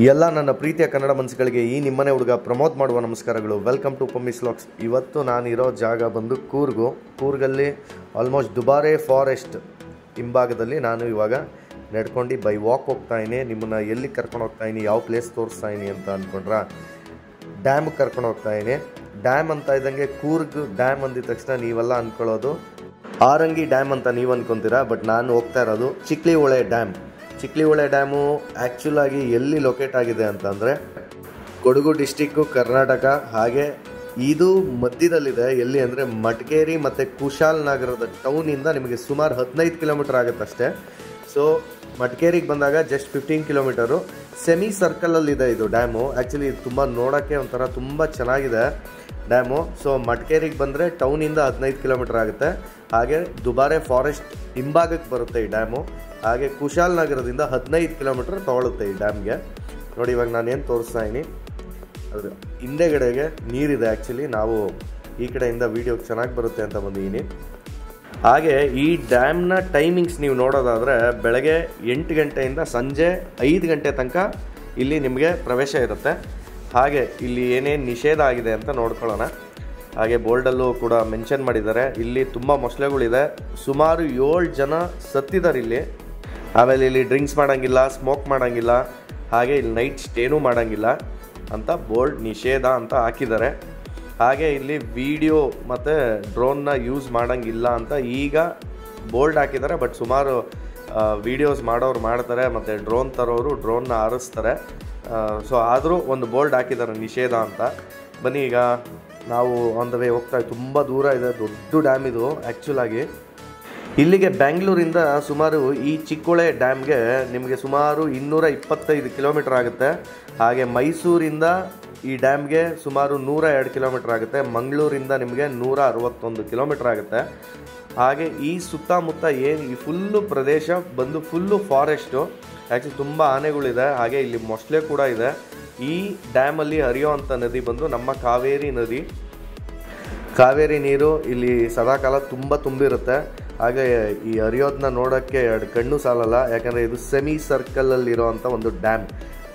ಎಲ್ಲ ನನ್ನ ಪ್ರೀತಿಯ ಕನ್ನಡ ಮನಸ್ಸುಗಳಿಗೆ ಈ ನಿಮ್ಮನೆ ಹುಡುಗ ಪ್ರಮೋದ್ ಮಾಡುವ ನಮಸ್ಕಾರಗಳು. Welcome to Pammi's vlogs. ಇವತ್ತು ನಾನಿರೋ ಜಾಗ ಬಂದು ಕೂರ್ಗಲ್ಲಿ ಆಲ್ಮೋಸ್ಟ್ ದುಬಾರೆ ಫಾರೆಸ್ಟ್ ಹಿಂಭಾಗದಲ್ಲಿ ನಾನು ಇವಾಗ ನಡ್ಕೊಂಡು ಬೈ ವಾಕ್ ಹೋಗ್ತಾಯಿನಿ. ನಿಮ್ಮನ್ನು ಎಲ್ಲಿ ಕರ್ಕೊಂಡು ಹೋಗ್ತಾಯಿನಿ, ಯಾವ ಪ್ಲೇಸ್ ತೋರಿಸ್ತಾಯಿನಿ ಅಂತ ಅಂದ್ಕೊಂಡ್ರೆ ಡ್ಯಾಮ್ಗೆ ಕರ್ಕೊಂಡು ಹೋಗ್ತಾಯಿನಿ. ಡ್ಯಾಮ್ ಅಂತ ಇದ್ದಂಗೆ ಕೂರ್ಗ್ ಡ್ಯಾಮ್ ಅಂದಿದ ತಕ್ಷಣ ನೀವೆಲ್ಲ ಅಂದ್ಕೊಳ್ಳೋದು ಆರಂಗಿ ಡ್ಯಾಮ್ ಅಂತ ನೀವು ಅಂದ್ಕೊತೀರಾ. ಬಟ್ ನಾನು ಹೋಗ್ತಾ ಇರೋದು ಚಿಕ್ಲಿಹೊಳೆ ಡ್ಯಾಮ್. ಚಿಕ್ಲಿಹೊಳೆ ಡ್ಯಾಮು ಆ್ಯಕ್ಚುಲಾಗಿ ಎಲ್ಲಿ ಲೊಕೇಟ್ ಆಗಿದೆ ಅಂತಂದರೆ ಕೊಡಗು ಡಿಸ್ಟಿಕ್ಕು, ಕರ್ನಾಟಕ. ಹಾಗೆ ಇದು ಮಧ್ಯದಲ್ಲಿದೆ. ಎಲ್ಲಿ ಅಂದರೆ ಮಡಿಕೇರಿ ಮತ್ತು ಕುಶಾಲನಗರದ ಟೌನಿಂದ ನಿಮಗೆ ಸುಮಾರು 15 ಕಿಲೋಮೀಟರ್ ಆಗುತ್ತಷ್ಟೇ. ಸೊ ಮಡಿಕೇರಿಗೆ ಬಂದಾಗ ಜಸ್ಟ್ 15 ಕಿಲೋಮೀಟರು. ಸೆಮಿ ಸರ್ಕಲಲ್ಲಿದೆ ಇದು ಡ್ಯಾಮು. ಆ್ಯಕ್ಚುಲಿ ಇದು ತುಂಬ ನೋಡೋಕ್ಕೆ ಒಂಥರ ತುಂಬ ಚೆನ್ನಾಗಿದೆ ಡ್ಯಾಮು. ಸೊ ಮಡಿಕೇರಿಗೆ ಬಂದರೆ ಟೌನಿಂದ 15 ಕಿಲೋಮೀಟರ್ ಆಗುತ್ತೆ. ಹಾಗೆ ದುಬಾರೆ ಫಾರೆಸ್ಟ್ ಹಿಂಭಾಗಕ್ಕೆ ಬರುತ್ತೆ ಈ ಡ್ಯಾಮು. ಹಾಗೆ ಕುಶಾಲನಗರದಿಂದ 15 ಕಿಲೋಮೀಟರ್ ತೊಗೊಳುತ್ತೆ ಈ ಡ್ಯಾಮ್ಗೆ. ನೋಡಿ ಇವಾಗ ನಾನೇನು ತೋರಿಸ್ತಾ ಇದ್ದೀನಿ, ಅದ್ರ ಹಿಂದೆಗಡೆಗೆ ನೀರಿದೆ. ಆ್ಯಕ್ಚುಲಿ ನಾವು ಈ ಕಡೆಯಿಂದ ವೀಡಿಯೋಗೆ ಚೆನ್ನಾಗಿ ಬರುತ್ತೆ ಅಂತ ಬಂದಿದ್ದೀನಿ. ಹಾಗೆ ಈ ಡ್ಯಾಮ್ನ ಟೈಮಿಂಗ್ಸ್ ನೀವು ನೋಡೋದಾದರೆ ಬೆಳಗ್ಗೆ 8 ಗಂಟೆಯಿಂದ ಸಂಜೆ 5 ಗಂಟೆ ತನಕ ಇಲ್ಲಿ ನಿಮಗೆ ಪ್ರವೇಶ ಇರುತ್ತೆ. ಹಾಗೆ ಇಲ್ಲಿ ಏನೇನು ನಿಷೇಧ ಆಗಿದೆ ಅಂತ ನೋಡ್ಕೊಳ್ಳೋಣ. ಹಾಗೆ ಬೋರ್ಡಲ್ಲೂ ಕೂಡ ಮೆನ್ಷನ್ ಮಾಡಿದ್ದಾರೆ. ಇಲ್ಲಿ ತುಂಬ ಮೊಸಳೆಗಳಿದೆ. ಸುಮಾರು 7 ಜನ ಸತ್ತಿದ್ದಾರೆ ಇಲ್ಲಿ. ಆಮೇಲೆ ಇಲ್ಲಿ ಡ್ರಿಂಕ್ಸ್ ಮಾಡೋಂಗಿಲ್ಲ, ಸ್ಮೋಕ್ ಮಾಡೋಂಗಿಲ್ಲ, ಹಾಗೆ ಇಲ್ಲಿ ನೈಟ್ ಸ್ಟೇನೂ ಮಾಡೋಂಗಿಲ್ಲ ಅಂತ ಬೋರ್ಡ್ ನಿಷೇಧ ಅಂತ ಹಾಕಿದ್ದಾರೆ. ಹಾಗೆ ಇಲ್ಲಿ ವಿಡಿಯೋ ಮತ್ತು ಡ್ರೋನ್ನ ಯೂಸ್ ಮಾಡೋಂಗಿಲ್ಲ ಅಂತ ಈಗ ಬೋರ್ಡ್ ಹಾಕಿದ್ದಾರೆ. ಬಟ್ ಸುಮಾರು ವೀಡಿಯೋಸ್ ಮಾಡೋರು ಮಾಡ್ತಾರೆ ಮತ್ತು ಡ್ರೋನ್ ತರೋರು ಡ್ರೋನ್ನ ಹಾರಿಸ್ತಾರೆ. ಸೊ ಆದರೂ ಒಂದು ಬೋರ್ಡ್ ಹಾಕಿದ್ದಾರೆ ನಿಷೇಧ ಅಂತ. ಬನ್ನಿ ಈಗ ನಾವು ಆನ್ ದ ವೇ ಹೋಗ್ತಾ ತುಂಬ ದೂರ ಇದೆ, ದೊಡ್ಡ ಡ್ಯಾಮ್ ಇದು. ಆ್ಯಕ್ಚುಲಾಗಿ ಇಲ್ಲಿಗೆ ಬ್ಯಾಂಗ್ಳೂರಿಂದ ಸುಮಾರು ಈ ಚಿಕ್ಕೋಳೆ ಡ್ಯಾಮ್ಗೆ ನಿಮಗೆ ಸುಮಾರು 225 ಕಿಲೋಮೀಟರ್ ಆಗುತ್ತೆ. ಹಾಗೆ ಮೈಸೂರಿಂದ ಈ ಡ್ಯಾಮ್ಗೆ ಸುಮಾರು 102 ಕಿಲೋಮೀಟರ್ ಆಗುತ್ತೆ. ಮಂಗಳೂರಿಂದ ನಿಮಗೆ 161 ಕಿಲೋಮೀಟರ್ ಆಗುತ್ತೆ. ಹಾಗೆ ಈ ಸುತ್ತಮುತ್ತ ಏನು ಈ ಫುಲ್ಲು ಪ್ರದೇಶ ಬಂದು ಫುಲ್ಲು ಫಾರೆಸ್ಟು. ಆ್ಯಕ್ಚುಲಿ ತುಂಬ ಆನೆಗಳಿದೆ. ಹಾಗೆ ಇಲ್ಲಿ ಮೊಸಳೆ ಕೂಡ ಇದೆ. ಈ ಡ್ಯಾಮಲ್ಲಿ ಹರಿಯೋವಂಥ ನದಿ ಬಂದು ನಮ್ಮ ಕಾವೇರಿ ನದಿ. ಕಾವೇರಿ ನೀರು ಇಲ್ಲಿ ಸದಾಕಾಲ ತುಂಬಿರುತ್ತೆ. ಹಾಗೆ ಈ ಹರಿಯೋದನ್ನ ನೋಡೋಕ್ಕೆ 2 ಕಣ್ಣು ಸಾಲಲ್ಲ. ಯಾಕಂದರೆ ಇದು ಸೆಮಿ ಸರ್ಕಲಲ್ಲಿರೋವಂಥ ಒಂದು ಡ್ಯಾಮ್.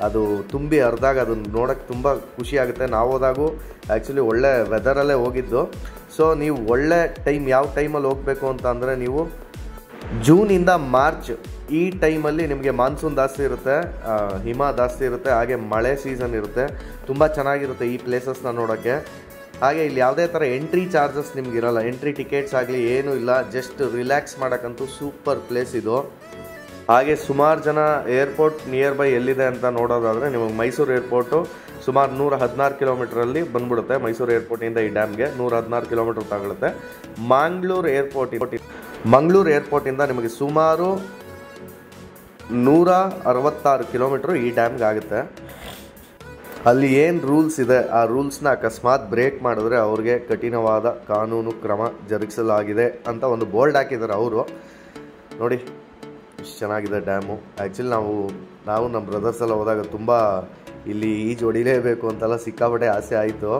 ಅದು ತುಂಬಿ ಹರಿದಾಗ ಅದನ್ನು ನೋಡೋಕ್ಕೆ ತುಂಬ ಖುಷಿಯಾಗುತ್ತೆ. ನಾವು ಹೋದಾಗೂ ಆ್ಯಕ್ಚುಲಿ ಒಳ್ಳೆ ವೆದರಲ್ಲೇ ಹೋಗಿದ್ದು. ಸೊ ನೀವು ಒಳ್ಳೆ ಟೈಮ್ ಯಾವ ಟೈಮಲ್ಲಿ ಹೋಗಬೇಕು ಅಂತ ಅಂದರೆ ನೀವು ಜೂನಿಂದ ಮಾರ್ಚ್ ಈ ಟೈಮಲ್ಲಿ ನಿಮಗೆ ಮಾನ್ಸೂನ್ ಜಾಸ್ತಿ ಇರುತ್ತೆ, ಹಿಮ ಜಾಸ್ತಿ ಇರುತ್ತೆ, ಹಾಗೆ ಮಳೆ ಸೀಸನ್ ಇರುತ್ತೆ. ತುಂಬ ಚೆನ್ನಾಗಿರುತ್ತೆ ಈ ಪ್ಲೇಸಸ್ನ ನೋಡೋಕ್ಕೆ. ಹಾಗೆ ಇಲ್ಲಿ ಯಾವುದೇ ಥರ ಎಂಟ್ರಿ ಚಾರ್ಜಸ್ ನಿಮಗಿರಲ್ಲ. ಎಂಟ್ರಿ ಟಿಕೆಟ್ಸ್ ಆಗಲಿ ಏನೂ ಇಲ್ಲ. ಜಸ್ಟ್ ರಿಲ್ಯಾಕ್ಸ್ ಮಾಡೋಕ್ಕಂತೂ ಸೂಪರ್ ಪ್ಲೇಸ್ ಇದು. ಹಾಗೆ ಸುಮಾರು ಜನ ಏರ್ಪೋರ್ಟ್ ನಿಯರ್ ಬೈ ಎಲ್ಲಿದೆ ಅಂತ ನೋಡೋದಾದರೆ ನಿಮಗೆ ಮೈಸೂರು ಏರ್ಪೋರ್ಟು ಸುಮಾರು 116 ಕಿಲೋಮೀಟ್ರಲ್ಲಿ ಬಂದ್ಬಿಡುತ್ತೆ. ಮೈಸೂರು ಏರ್ಪೋರ್ಟಿಂದ ಈ ಡ್ಯಾಮ್ಗೆ 116 ಕಿಲೋಮೀಟ್ರ್ ತಗೊಳುತ್ತೆ. ಮಂಗಳೂರು ಏರ್ಪೋರ್ಟಿಂದ ನಿಮಗೆ ಸುಮಾರು 166 ಕಿಲೋಮೀಟ್ರು ಈ ಡ್ಯಾಮ್ಗೆ ಆಗುತ್ತೆ. ಅಲ್ಲಿ ಏನು ರೂಲ್ಸ್ ಇದೆ ಆ ರೂಲ್ಸ್ನ ಅಕಸ್ಮಾತ್ ಬ್ರೇಕ್ ಮಾಡಿದ್ರೆ ಅವ್ರಿಗೆ ಕಠಿಣವಾದ ಕಾನೂನು ಕ್ರಮ ಜರುಗಿಸಲಾಗಿದೆ ಅಂತ ಒಂದು ಬೋರ್ಡ್ ಹಾಕಿದ್ದಾರೆ ಅವರು. ನೋಡಿ ಇಷ್ಟು ಚೆನ್ನಾಗಿದೆ ಡ್ಯಾಮು. ಆ್ಯಕ್ಚುಲಿ ನಾವು ನಮ್ಮ ಬ್ರದರ್ಸ್ ಎಲ್ಲ ಹೋದಾಗ ತುಂಬ ಇಲ್ಲಿ ಈಜು ಹೊಡಿಲೇಬೇಕು ಅಂತೆಲ್ಲ ಸಿಕ್ಕಾಪಟ್ಟೆ ಆಸೆ ಆಯಿತು.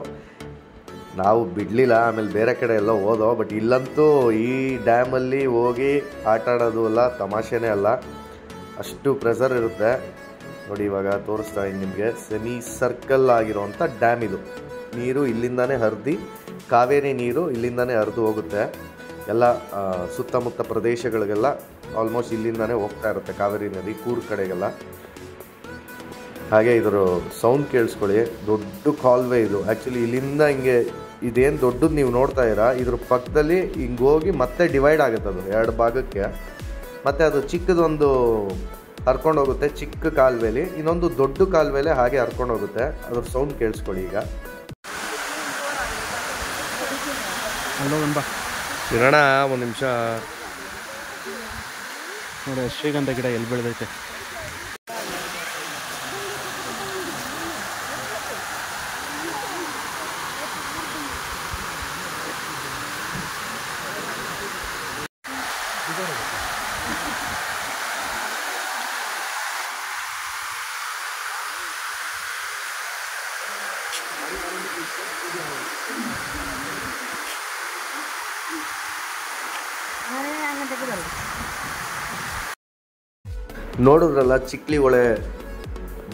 ನಾವು ಬಿಡಲಿಲ್ಲ. ಆಮೇಲೆ ಬೇರೆ ಕಡೆ ಎಲ್ಲ ಹೋದೋ. ಬಟ್ ಇಲ್ಲಂತೂ ಈ ಡ್ಯಾಮಲ್ಲಿ ಹೋಗಿ ಆಟ ಆಡೋದು ಎಲ್ಲ ತಮಾಷೆನೇ ಅಲ್ಲ, ಅಷ್ಟು ಪ್ರೆಸರ್ ಇರುತ್ತೆ. ನೋಡಿ ಇವಾಗ ತೋರಿಸ್ತಾ ಇದ್ದೀನಿ ನಿಮಗೆ. ಸೆಮಿ ಸರ್ಕಲ್ ಆಗಿರೋವಂಥ ಡ್ಯಾಮ್ ಇದು. ನೀರು ಇಲ್ಲಿಂದಾನೇ ಹರಿದು ಕಾವೇರಿ ನೀರು ಇಲ್ಲಿಂದಾನೇ ಹರಿದು ಹೋಗುತ್ತೆ. ಎಲ್ಲ ಸುತ್ತಮುತ್ತ ಪ್ರದೇಶಗಳಿಗೆಲ್ಲ ಆಲ್ಮೋಸ್ಟ್ ಇಲ್ಲಿಂದಾನೇ ಹೋಗ್ತಾ ಇರುತ್ತೆ ಕಾವೇರಿ ನದಿ ಕೂರ್ಗ್ ಕಡೆಗೆಲ್ಲ. ಹಾಗೆ ಇದರ ಸೌಂಡ್ ಕೇಳಿಸ್ಕೊಳ್ಳಿ. ದೊಡ್ಡ ಕಾಲ್ವೆ ಇದು. ಆ್ಯಕ್ಚುಲಿ ಇಲ್ಲಿಂದ ಹಿಂಗೆ ಇದೇನು ದೊಡ್ಡದು ನೀವು ನೋಡ್ತಾ ಇದ್ದೀರಾ, ಇದ್ರ ಪಕ್ಕದಲ್ಲಿ ಹಿಂಗೆ ಹೋಗಿ ಮತ್ತೆ ಡಿವೈಡ್ ಆಗುತ್ತೆ ಅದು 2 ಭಾಗಕ್ಕೆ. ಮತ್ತು ಅದು ಚಿಕ್ಕದೊಂದು ಹರ್ಕೊಂಡು ಹೋಗುತ್ತೆ ಚಿಕ್ಕ ಕಾಲುವೆಲಿ, ಇನ್ನೊಂದು ದೊಡ್ಡ ಕಾಲುವೆಲೆ ಹಾಗೆ ಹರ್ಕೊಂಡು ಹೋಗುತ್ತೆ. ಅದ್ರ ಸೌಂಡ್ ಕೇಳಿಸ್ಕೊಳ್ಳಿ ಈಗ. ಇರೋಣ ಒಂದು ನಿಮಿಷ ನೋಡಿ ಶ್ರೀಗಂಧ ಗಿಡ ಎಲ್ಲಿ ಬೆಳೆದೈತೆ. ನೋಡಿದ್ರಲ್ಲ ಚಿಕ್ಲಿಹೊಳೆ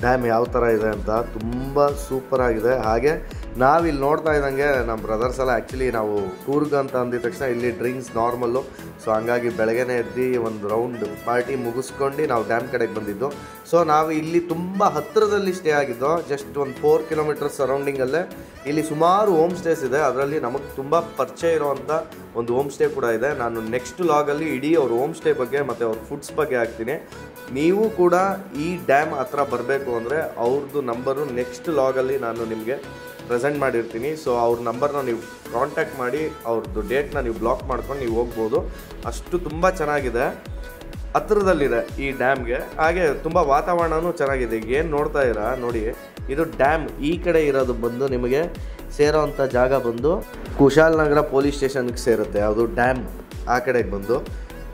ಡ್ಯಾಮ್ ಯಾವ ಥರ ಇದೆ ಅಂತ. ತುಂಬ ಸೂಪರಾಗಿದೆ. ಹಾಗೆ ನಾವಿಲ್ಲಿ ನೋಡ್ತಾ ಇದ್ದಂಗೆ ನಮ್ಮ ಬ್ರದರ್ಸ್ ಎಲ್ಲ ಆ್ಯಕ್ಚುಲಿ ನಾವು ಕೂರ್ಗ್ ಅಂತ ಅಂದಿದ ತಕ್ಷಣ ಇಲ್ಲಿ ಡ್ರಿಂಕ್ಸ್ ನಾರ್ಮಲ್ಲು. ಸೊ ಹಂಗಾಗಿ ಬೆಳಗ್ಗೆನೇ ಎದ್ದು ಒಂದು ರೌಂಡ್ ಪಾರ್ಟಿ ಮುಗಿಸ್ಕೊಂಡು ನಾವು ಡ್ಯಾಮ್ ಕಡೆಗೆ ಬಂದಿದ್ದು. ಸೊ ನಾವು ಇಲ್ಲಿ ತುಂಬ ಹತ್ತಿರದಲ್ಲಿ ಸ್ಟೇ ಆಗಿದ್ದು, ಜಸ್ಟ್ ಒಂದು 4 ಕಿಲೋಮೀಟರ್ ಸರೌಂಡಿಂಗಲ್ಲೇ ಇಲ್ಲಿ ಸುಮಾರು ಹೋಮ್ ಸ್ಟೇಸ್ ಇದೆ. ಅದರಲ್ಲಿ ನಮಗೆ ತುಂಬ ಪರಿಚಯ ಇರೋವಂಥ ಒಂದು ಹೋಮ್ ಸ್ಟೇ ಕೂಡ ಇದೆ. ನಾನು ನೆಕ್ಸ್ಟ್ ಲಾಗಲ್ಲಿ ಇಡೀ ಅವ್ರ ಹೋಮ್ ಸ್ಟೇ ಬಗ್ಗೆ ಮತ್ತು ಅವ್ರ ಫುಡ್ಸ್ ಬಗ್ಗೆ ಹಾಕ್ತೀನಿ. ನೀವು ಕೂಡ ಈ ಡ್ಯಾಮ್ ಹತ್ರ ಬರಬೇಕು ಅಂದರೆ ಅವ್ರದ್ದು ನಂಬರು ನೆಕ್ಸ್ಟ್ ಲಾಗಲ್ಲಿ ನಾನು ನಿಮಗೆ ಪ್ರೆಸೆಂಟ್ ಮಾಡಿರ್ತೀನಿ. ಸೊ ಅವ್ರ ನಂಬರ್ನ ನೀವು ಕಾಂಟ್ಯಾಕ್ಟ್ ಮಾಡಿ ಅವ್ರದ್ದು ಡೇಟ್ನ ನೀವು ಬ್ಲಾಕ್ ಮಾಡ್ಕೊಂಡು ನೀವು ಹೋಗ್ಬೋದು. ಅಷ್ಟು ತುಂಬ ಚೆನ್ನಾಗಿದೆ, ಹತ್ತಿರದಲ್ಲಿದೆ ಈ ಡ್ಯಾಮ್ಗೆ. ಹಾಗೆ ತುಂಬ ವಾತಾವರಣವೂ ಚೆನ್ನಾಗಿದೆ. ಈಗ ಏನು ನೋಡ್ತಾ ಇರಾ ನೋಡಿ, ಇದು ಡ್ಯಾಮ್ ಈ ಕಡೆ ಇರೋದು ಬಂದು ನಿಮಗೆ ಸೇರೋವಂಥ ಜಾಗ ಬಂದು ಕುಶಾಲನಗರ ಪೊಲೀಸ್ ಸ್ಟೇಷನ್ಗೆ ಸೇರುತ್ತೆ. ಅದು ಡ್ಯಾಮ್ ಆ ಕಡೆಗೆ ಬಂದು,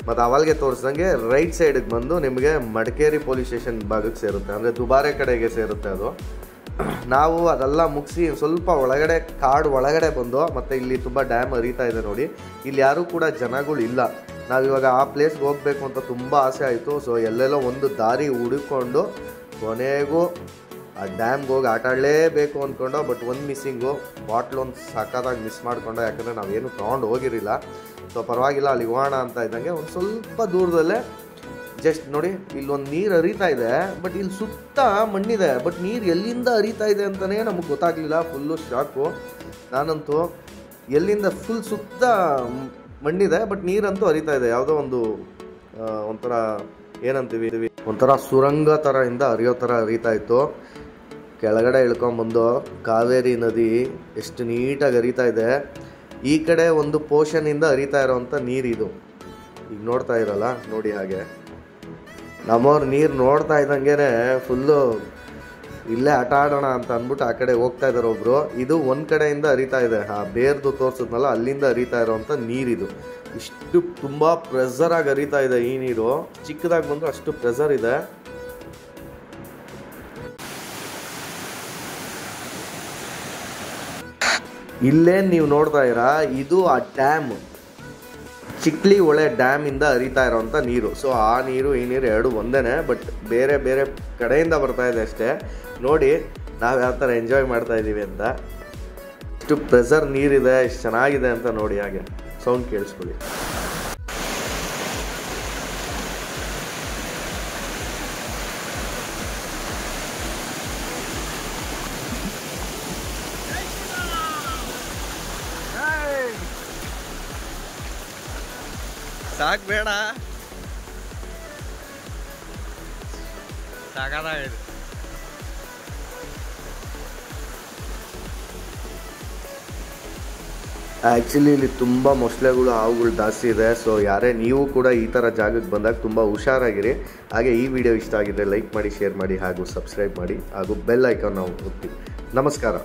ಮತ್ತು ಅವಲ್ಗೆ ತೋರಿಸ್ದಂಗೆ ರೈಟ್ ಸೈಡಿಗೆ ಬಂದು ನಿಮಗೆ ಮಡಿಕೇರಿ ಪೊಲೀಸ್ ಸ್ಟೇಷನ್ ಭಾಗಕ್ಕೆ ಸೇರುತ್ತೆ, ಅಂದರೆ ದುಬಾರೆ ಕಡೆಗೆ ಸೇರುತ್ತೆ ಅದು. ನಾವು ಅದೆಲ್ಲ ಮುಗಿಸಿ ಸ್ವಲ್ಪ ಒಳಗಡೆ ಕಾಡು ಒಳಗಡೆ ಬಂದು, ಮತ್ತು ಇಲ್ಲಿ ತುಂಬ ಡ್ಯಾಮ್ ಹರಿತಾ ಇದೆ ನೋಡಿ. ಇಲ್ಲಿ ಯಾರೂ ಕೂಡ ಜನಗಳು ಇಲ್ಲ. ನಾವಿವಾಗ ಆ ಪ್ಲೇಸ್ಗೆ ಹೋಗಬೇಕು ಅಂತ ತುಂಬ ಆಸೆ ಆಯಿತು. ಸೊ ಎಲ್ಲೆಲ್ಲೋ ಒಂದು ದಾರಿ ಹುಡುಕೊಂಡು ಕೊನೆಗೂ ಆ ಡ್ಯಾಮ್ಗೆ ಹೋಗಿ ಆಟ ಆಡಲೇಬೇಕು ಅಂದ್ಕೊಂಡು, ಬಟ್ ಒಂದು ಮಿಸ್ಸಿಂಗು, ಬಾಟ್ಲ್ ಒಂದು ಸಖತ್ತಾಗಿ ಮಿಸ್ ಮಾಡ್ಕೊಂಡು, ಯಾಕಂದರೆ ನಾವೇನು ತೊಗೊಂಡು ಹೋಗಿರಲಿಲ್ಲ. ಸೊ ಪರವಾಗಿಲ್ಲ, ಅಲ್ಲಿಗೆ ಹೋಗೋಣ ಅಂತ ಇದ್ದಂಗೆ ಒಂದು ಸ್ವಲ್ಪ ದೂರದಲ್ಲೇ ಜಸ್ಟ್ ನೋಡಿ ಇಲ್ಲೊಂದು ನೀರು ಹರಿತಾ ಇದೆ. ಬಟ್ ಇಲ್ಲಿ ಸುತ್ತ ಮಣ್ಣಿದೆ, ಬಟ್ ನೀರು ಎಲ್ಲಿಂದ ಹರಿತಾ ಇದೆ ಅಂತಲೇ ನಮಗೆ ಗೊತ್ತಾಗಲಿಲ್ಲ. ಫುಲ್ಲು ಶಾಕು ನಾನಂತೂ. ಎಲ್ಲಿಂದ ಫುಲ್ ಸುತ್ತ ಮಣ್ಣಿದೆ, ಬಟ್ ನೀರಂತೂ ಹರಿತಾ ಇದೆ. ಯಾವುದೋ ಒಂದು ಒಂಥರ ಏನಂತೀವಿ, ಒಂಥರ ಸುರಂಗ ಥರ ಇಂದ ಹರಿಯೋ ಥರ ಹರಿತಾ ಇತ್ತು. ಕೆಳಗಡೆ ಇಳ್ಕೊಂಬಂದು ಕಾವೇರಿ ನದಿ ಎಷ್ಟು ನೀಟಾಗಿ ಹರಿತಾ ಇದೆ. ಈ ಕಡೆ ಒಂದು ಪೋರ್ಷನಿಂದ ಹರಿತಾ ಇರೋವಂಥ ನೀರಿದು. ಈಗ ನೋಡ್ತಾ ಇರಲ್ಲ ನೋಡಿ, ಹಾಗೆ ನಮ್ಮವ್ರು ನೀರು ನೋಡ್ತಾ ಇದ್ದಂಗೆ ಫುಲ್ಲು ಇಲ್ಲೇ ಆಟ ಆಡೋಣ ಅಂತ ಅಂದ್ಬಿಟ್ಟು ಆ ಕಡೆ ಹೋಗ್ತಾ ಇದ್ದಾರೆ ಒಬ್ಬರು. ಇದು ಒಂದು ಕಡೆಯಿಂದ ಹರಿತಾ ಇದೆ, ಆ ಬೇರ್ದು ತೋರಿಸಿದ್ನಲ್ಲ ಅಲ್ಲಿಂದ ಹರಿತಾ ಇರೋವಂಥ ನೀರಿದು. ಇಷ್ಟು ತುಂಬ ಪ್ರೆಷರಾಗಿ ಹರಿತಾ ಇದೆ ಈ ನೀರು. ಚಿಕ್ಕದಾಗಿ ಬಂದರೂ ಅಷ್ಟು ಪ್ರೆಷರ್ ಇದೆ. ಇಲ್ಲೇನು ನೀವು ನೋಡ್ತಾ ಇರಾ, ಇದು ಆ ಡ್ಯಾಮ್, ಚಿಕ್ಲಿ ಹೊಳೆ ಡ್ಯಾಮಿಂದ ಹರಿತಾ ಇರೋವಂಥ ನೀರು. ಸೊ ಆ ನೀರು ಈ ನೀರು ಎರಡು ಒಂದೇ, ಬಟ್ ಬೇರೆ ಬೇರೆ ಕಡೆಯಿಂದ ಬರ್ತಾ ಇದೆ ಅಷ್ಟೇ. ನೋಡಿ ನಾವು ಯಾವ ಥರ ಎಂಜಾಯ್ ಮಾಡ್ತಾ ಇದ್ದೀವಿ ಅಂತ. ಇಷ್ಟು ಪ್ರೆಷರ್ ನೀರಿದೆ, ಎಷ್ಟು ಚೆನ್ನಾಗಿದೆ ಅಂತ ನೋಡಿ. ಹಾಗೆ ಸೌಂಡ್ ಕೇಳಿಸ್ಕೊಳ್ಳಿ. ಸಾಕು ಬೇಡ, ಸಾಕಾಗಿದೆ. ಆ್ಯಕ್ಚುಲಿ ಇಲ್ಲಿ ತುಂಬ ಮೊಸಳೆಗಳು, ಹಾವುಗಳು ಜಾಸ್ತಿ ಇದೆ. ಸೊ ಯಾರೇ ನೀವು ಕೂಡ ಈ ಥರ ಜಾಗಕ್ಕೆ ಬಂದಾಗ ತುಂಬ ಹುಷಾರಾಗಿರಿ. ಹಾಗೆ ಈ ವಿಡಿಯೋ ಇಷ್ಟ ಆಗಿದ್ದರೆ ಲೈಕ್ ಮಾಡಿ, ಶೇರ್ ಮಾಡಿ, ಹಾಗೂ ಸಬ್ಸ್ಕ್ರೈಬ್ ಮಾಡಿ, ಹಾಗೂ ಬೆಲ್ ಐಕಾನ್ ನಾವು ಒತ್ತಿ. ನಮಸ್ಕಾರ.